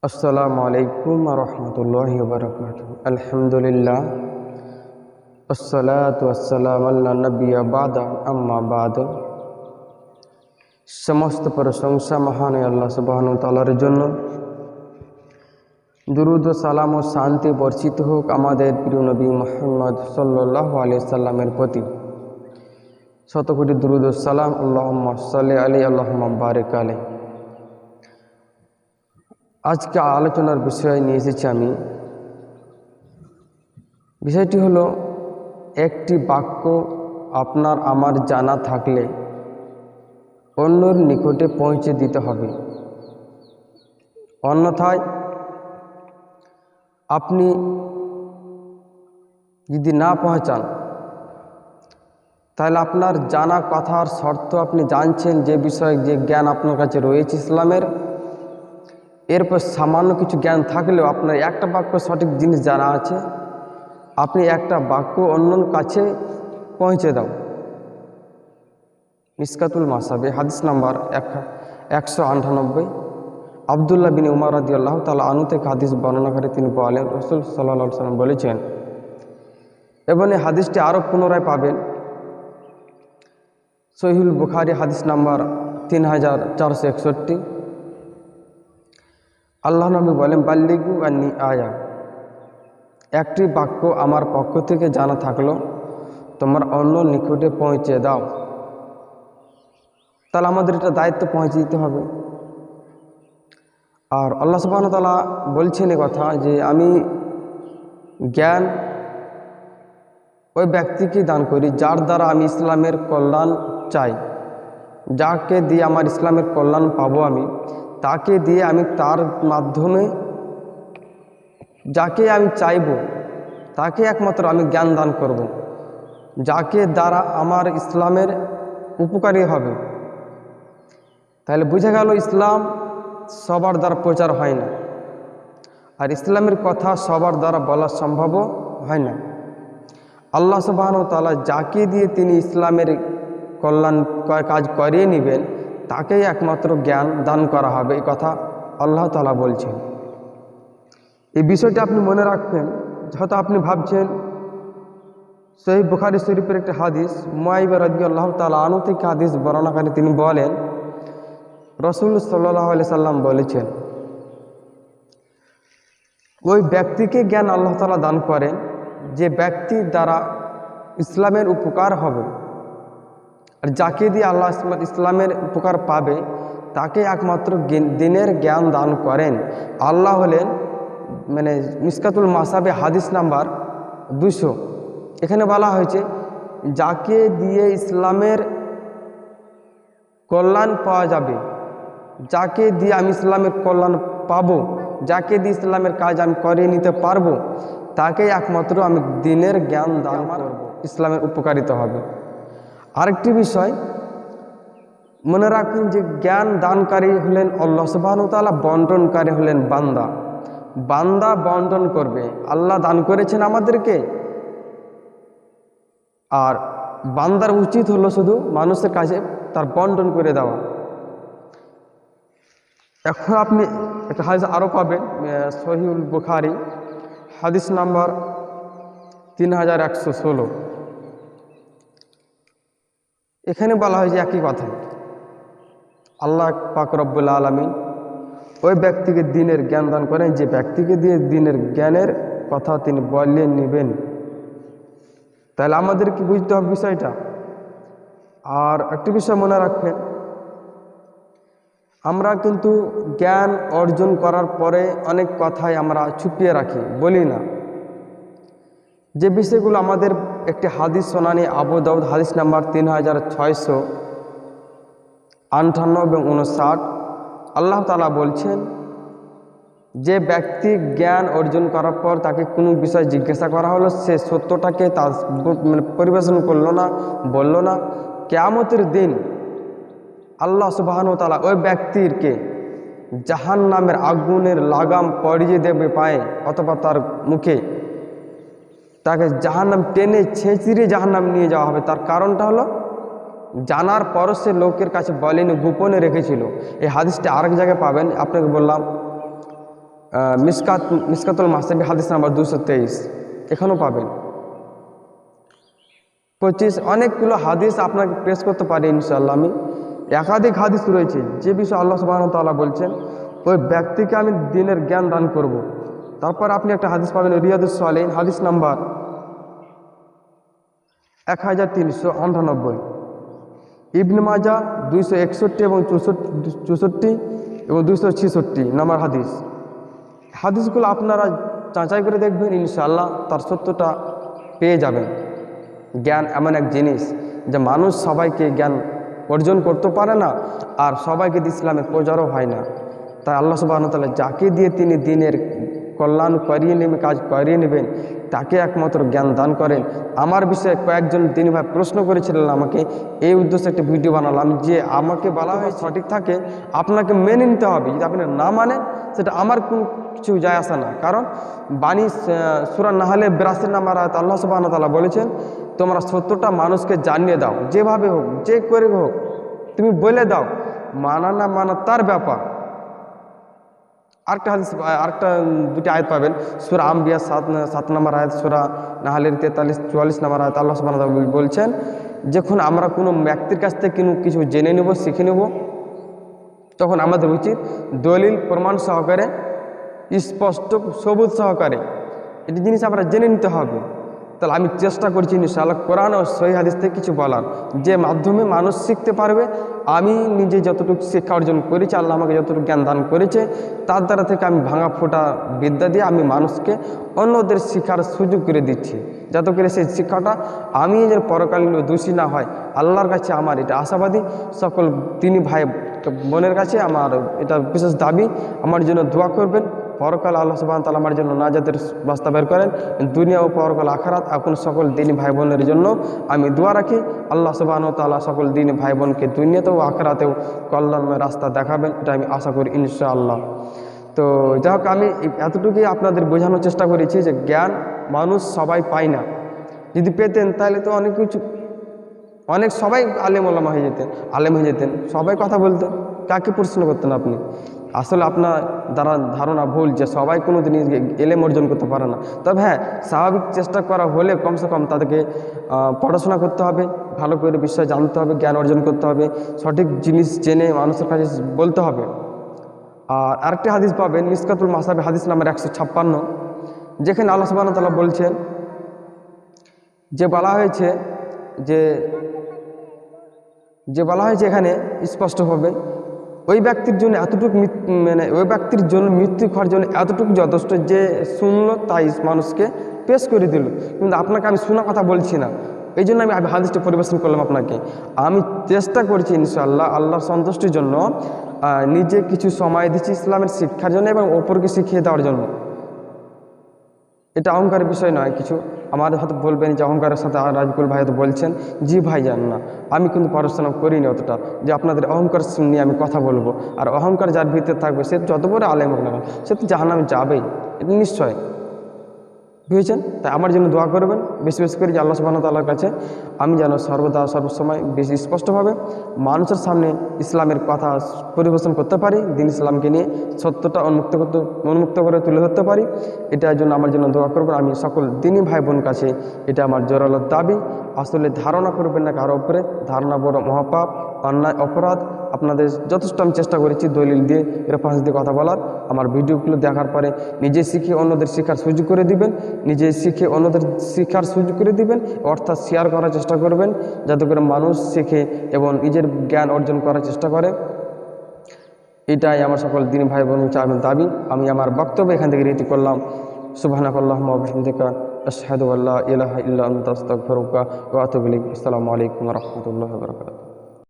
আসসালামু আলাইকুম ওয়া রাহমাতুল্লাহি ওয়া বারাকাতুহু। আলহামদুলিল্লাহ ওয়াসসালাতু ওয়াসসালামু আলা নাবিয়্যা বা'দা আম্মা বা'দ। সমস্ত প্রশংসা মহান আল্লাহ সুবহানাহু ওয়া তাআলার জন্য। দুরূদ ও সালাম ও শান্তি বর্ষিত হোক আমাদের প্রিয় নবী মুহাম্মদ সাল্লাল্লাহু আলাইহি সাল্লামের প্রতি। শত কোটি দুরূদ ও সালাম। আল্লাহুম্মা সাল্লি আলাইহি আল্লাহুম্মা বারিক আলাইহি। আজকে আলোচনার বিষয় নিয়ে এসেছি আমি। বিষয়টি হলো, একটি বাক্য আপনার আমার জানা থাকলে অন্যর নিকটে পৌঁছে দিতে হবে, অন্যথায় আপনি যদি না পৌঁছান তাহলে আপনার জানা কথার শর্ত, আপনি জানছেন যে বিষয়ে যে জ্ঞান আপনার কাছে রয়েছে ইসলামের, এরপর সামান্য কিছু জ্ঞান থাকলেও আপনার একটা বাক্য সঠিক জিনিস জানা আছে, আপনি একটা বাক্য অন্যর কাছে পৌঁছে দাও। মিশকাতুল মাসাবি হাদিস নাম্বার 198। আবদুল্লাহ বিন উমর রাদিয়াল্লাহু তাআলা আনহু থেকে হাদিস বর্ণনা করে তিনি বলেন, রাসূল সাল্লাল্লাহু আলাইহি ওয়াসাল্লাম বলেছেন, এবং এই হাদিসটি আরও পুনরায় পাবেন সহিহুল বুখারী হাদিস নাম্বার 3461। আল্লাহ নবী বলেন, বাল্লিগু আন্নী আয়া, একটি বাক্য আমার পক্ষ থেকে জানা থাকলো তোমার অন্য নিকটে পৌঁছে দাও। তাহলে আমাদের এটা দায়িত্ব, পৌঁছে দিতে হবে। আর আল্লাহ সুবহানাহু ওয়া তাআলা বলছেন এ কথা যে আমি জ্ঞান ওই ব্যক্তিকে দান করি যার দ্বারা আমি ইসলামের কল্যাণ চাই, যাকে দিয়ে আমার ইসলামের কল্যাণ পাবো আমি, তাকে দিয়ে আমি তার মাধ্যমে যাকে আমি চাইব তাকে একমাত্র আমি জ্ঞান দান করব, যাকে দ্বারা আমার ইসলামের উপকারী হবে। তাহলে বুঝা গেল, ইসলাম সবার দ্বারা প্রচার হয় না, আর ইসলামের কথা সবার দ্বারা বলা সম্ভবও হয় না। আল্লাহ সুবহানাহু ওয়া তাআলা যাকে দিয়ে তিনি ইসলামের কল্যাণ কাজ করিয়ে নেবেন তাকেই একমাত্র জ্ঞান দান করা হবে, এই কথা আল্লাহ তাআলা বলছেন। এই বিষয়টা আপনি মনে রাখবেন। হয়তো আপনি ভাবছেন, সহিহ বুখারী শরীফের একটি হাদিস, মুআইবা রাদিয়াল্লাহু তাআলা আনহু থেকে হাদিস বর্ণনাকারী তিনি বলেন, রাসূল সাল্লাল্লাহু আলাইহি সাল্লাম বলেছেন, ওই ব্যক্তিকে জ্ঞান আল্লাহ তাআলা দান করেন যে ব্যক্তির দ্বারা ইসলামের উপকার হবে, আর যাকে দিয়ে আল্লাহ ইসলামের উপকার পাবে তাকে একমাত্র দিনের জ্ঞান দান করেন। আল্লাহ হলেন, মিশকাতুল মাসাবি হাদিস নাম্বার 200। এখানে বলা হয়েছে, যাকে দিয়ে ইসলামের কল্যাণ পাওয়া যাবে, যাকে দিয়ে আমি ইসলামের কল্যাণ পাবো, যাকে দিয়ে ইসলামের কাজ আমি করিয়ে নিতে পারবো, তাকেই একমাত্র আমি দিনের জ্ঞান দান করব, ইসলামের উপকারিতা হবে। আরেকটি বিষয় মনে রাখবেন যে জ্ঞান দানকারী হলেন আল্লাহ সুবহানাহু ওয়া তাআলা, বন্টনকারী হলেন বান্দা। বান্দা বন্টন করবে, আল্লাহ দান করেছেন আমাদেরকে, আর বান্দার উচিত হলো শুধু মানুষের কাছে তার বন্টন করে দেওয়া। এখন আপনি একটা হাদিস আরও পাবেন সহিহুল বুখারী হাদিস নাম্বার 3116। এখানে বলা হয়েছে একই কথা, আল্লাহ পাক রব্বুল আলামিন ওই ব্যক্তিকে দ্বীনের জ্ঞান দান করেন যে ব্যক্তিকে দিয়ে দ্বীনের জ্ঞানের কথা তিনি বলিয়ে নেবেন। তাহলে আমাদের কি বুঝতে হবে বিষয়টা। আর একটি বিষয় মনে রাখবেন, আমরা কিন্তু জ্ঞান অর্জন করার পরে অনেক কথাই আমরা ছুপিয়ে রাখি, বলি না। যে বিষয়গুলো আমাদের একটি হাদিস শোনানি আবু দাউদ হাদিস নাম্বার 3658 এবং 59। আল্লাহ তাআলা বলছেন, যে ব্যক্তি জ্ঞান অর্জন করার পর তাকে কোনো বিষয় জিজ্ঞাসা করা হলো, সে সত্যটাকে তার পরিবেশন করলো না, বলল না, কিয়ামতের দিন আল্লাহ সুবহানাহু ওয়া তাআলা ওই ব্যক্তিকে জাহান্নামের আগুনের লাগাম পরিয়ে দেবে পায়ে অথবা তার মুখে, তাকে জাহান্নাম টেনে ছেঁচড়ে জাহান্নাম নিয়ে যাওয়া হবে। তার কারণটা হলো, জানার পরও সে লোকের কাছে বলেনি, গোপনে রেখেছিল। এই হাদিসটা আরেক জায়গায় পাবেন, আপনাকে বললাম মিসকাতুল মাসাবি হাদিস নাম্বার 223, এখানেও পাবেন। 25 অনেকগুলো হাদিস আপনাকে পেশ করতে পারি ইনশাআল্লাহ। আমি একাধিক হাদিস রয়েছে যে বিষয়ে আল্লাহ সুবহানাহু ওয়া তাআলা বলছেন ওই ব্যক্তিকে আমি দ্বীনের জ্ঞান দান করব। তারপর আপনি একটা হাদিস পাবেন রিয়াদুস সালিহিন হাদিস নাম্বার 1398, ইবনে মাজাহ 261 এবং 64 এবং 266 নম্বর হাদিস। হাদিসগুলো আপনারা যাচাই করে দেখবেন, ইনশাআল্লাহ তার সত্যটা পেয়ে যাবেন। জ্ঞান এমন এক জিনিস যে মানুষ সবাইকে জ্ঞান অর্জন করতে পারে না, আর সবাইকে ইসলামের প্রচারও হয় না। তাই আল্লাহ সুবহানাহু ওয়া তাআলা যাকে দিয়ে তিনি দ্বীনের কল্যাণ করিয়ে নেবেন, কাজ করিয়ে নেবেন, তাকে একমাত্র জ্ঞান দান করেন। আমার বিষয়ে কয়েকজন তিনি ভাই প্রশ্ন করেছিলেন আমাকে, এই উদ্দেশ্যে একটা ভিডিও বানালাম যে আমাকে বলা হয় সঠিক থাকে আপনাকে মেনে নিতে হবে, যদি আপনি না মানেন সেটা আমার কোনো কিছু যায় আসে না। কারণ বাণী সূরা নাহলে 82 নম্বর আয়াত আল্লাহ সুবহানাহু ওয়া তাআলা বলেছেন, তোমরা সত্যটা মানুষকে জানিয়ে দাও, যেভাবে হোক যে করে হোক তুমি বলে দাও, মানা না মানা তার ব্যাপার। আরেকটা দুটি আয়াত পাবেন সূরা আম্বিয়া 7 নম্বর আয়াত, সূরা নাহলের 43-44 নম্বর আয়াত। আল্লাহ সুবহানাহু ওয়া তাআলা বলছেন, যখন আমরা কোনো ব্যক্তির কাছ থেকে কিছু জেনে নেব, শিখে নেব, তখন আমাদের উচিত দলিল প্রমাণ সহকারে, স্পষ্ট সবুজ সহকারে এটি জিনিস আমরা জেনে নিতে হবে। তাহলে আমি চেষ্টা করছি ইনশাআল্লাহ কোরআন ও সহিহ হাদিস থেকে কিছু বলার, যে মাধ্যমে মানুষ শিখতে পারবে। আমি নিজে যতটুকু শিক্ষা অর্জন করেছি, আল্লাহ আমাকে যতটুকু জ্ঞান দান করেছে, তার দ্বারা থেকে আমি ভাঙা ফোটা বিদ্যা দিয়ে আমি মানুষকে অন্যদের শিক্ষার সুযোগ করে দিচ্ছি, যাতে করে সেই শিক্ষাটা আমি যেন পরকালীন দোষী না হয়। আল্লাহর কাছে আমার এটা আশাবাদী। সকল তিনি ভাই বোনের কাছে আমার এটা বিশেষ দাবি, আমার জন্য দোয়া করবেন। পরকাল আল্লাহ সুবহানাহু ওয়া তাআলা আমার জন্য নাজাতের রাস্তা বের করেন, দুনিয়া ও পরকাল আখিরাত। এখন সকল দিনী ভাই বোনের জন্য আমি দোয়া রাখি, আল্লাহ সুবহানাহু ওয়া তাআলা সকল দিনী ভাই বোনকে দুনিয়াতেও আখিরাতেও কল্যাণময় রাস্তা দেখাবেন, এটা আমি আশা করি ইনশাআল্লাহ। তো যাই হোক, আমি এতটুকুই আপনাদের বোঝানোর চেষ্টা করেছি যে জ্ঞান মানুষ সবাই পায় না। যদি পেতেন তাহলে তো অনেক সবাই আলেম ওলামা হয়ে যেতেন, আলেম হয়ে যেতেন, সবাই কথা বলতেন, কাকে প্রশ্ন করতেন আপনি? আসলে আপনার দ্বারা ধারণা ভুল যে সবাই কোনো দিন এলেম অর্জন করতে পারে না। তবে হ্যাঁ, স্বাভাবিক চেষ্টা করা হলে কমসে কম তাদেরকে পড়াশোনা করতে হবে, ভালো করে বিষয় জানতে হবে, জ্ঞান অর্জন করতে হবে, সঠিক জিনিস জেনে মানুষের কাছে বলতে হবে। আর আরেকটি হাদিস পাবেন মিসকাতুল মাসাবি হাদিস নাম্বার 156, যেখানে আল্লাহ সুবহানাহু ওয়া তাআলা বলছেন, যে বলা হয়েছে এখানে স্পষ্টভাবে, ওই ব্যক্তির জন্য ওই ব্যক্তির জন্য মৃত্যু হওয়ার জন্য এতটুকু যথেষ্ট যে শুনলো তাই মানুষকে পেশ করে দিল। কিন্তু আপনাকে আমি শোনা কথা বলছি না, এই জন্য আমি হাদিসটা পরিবেশন করলাম আপনাকে। আমি চেষ্টা করছি ইনশাআল্লাহ আল্লাহর সন্তুষ্টির জন্য, নিজে কিছু সময় দিচ্ছি ইসলামের শিক্ষার জন্য এবং অপরকে শিখিয়ে দেওয়ার জন্য। এটা অহংকারের বিষয় নয় কিছু। আমাদের হয়তো বলবেন যে অহংকারের সাথে রাজকুল ভাই হয়তো বলছেন, জি ভাই জান না, আমি কিন্তু পড়াশোনা করিনি অতটা যে আপনাদের অহংকার নিয়ে আমি কথা বলবো। আর অহংকার যার ভিতরে থাকবে সে যত বড় আলেম হোক না, সে তো জাহান্নামে যাবেই, এটা নিশ্চয়। বুঝেছেন? তাই আমার জন্য দোয়া করবেন বেশি বেশি করে, যে আল্লাহ সুবহানাহু ওয়া তাআলার কাছে আমি যেন সর্বদা সর্বসময় বেশি স্পষ্টভাবে মানুষের সামনে ইসলামের কথা পরিবেশন করতে পারি, দিন ইসলামকে নিয়ে সত্যটা উন্মুক্ত করে তুলে ধরতে পারি। এটার জন্য আমার জন্য দোয়া করবেন। আমি সকল দিনী ভাই বোন কাছে এটা আমার জোরালো দাবি। আসলে ধারণা করবেন না কারো উপরে, ধারণা বড় মহাপাপ, অন্যায়, অপরাধ। আপনাদের যথেষ্ট আমি চেষ্টা করেছি দলিল দিয়ে, রেফারেন্স দিয়ে কথা বলার। আমার ভিডিওগুলো দেখার পরে নিজে শিখে অন্যদের শেখার সুযোগ করে দিবেন, নিজে শিখে অন্যদের শেখার সুযোগ করে দিবেন, অর্থাৎ শেয়ার করার চেষ্টা করবেন, যাতে করে মানুষ শেখে এবং নিজের জ্ঞান অর্জন করার চেষ্টা করে। এটাই আমার সকল দিনী ভাই বোন আমি দাবি। আমি আমার বক্তব্য এখান থেকে রীতি করলাম। সুবহানাকাল্লাহুম্মা ওয়া বিহামদিকা আশহাদু আল্লা ইলাহা ইল্লা আনতা আস্তাগফিরুকা ওয়া আতুবু ইলাইক। আসসালামু আলাইকুম ওয়া রাহমাতুল্লাহি ওয়া বারাকাতুহু।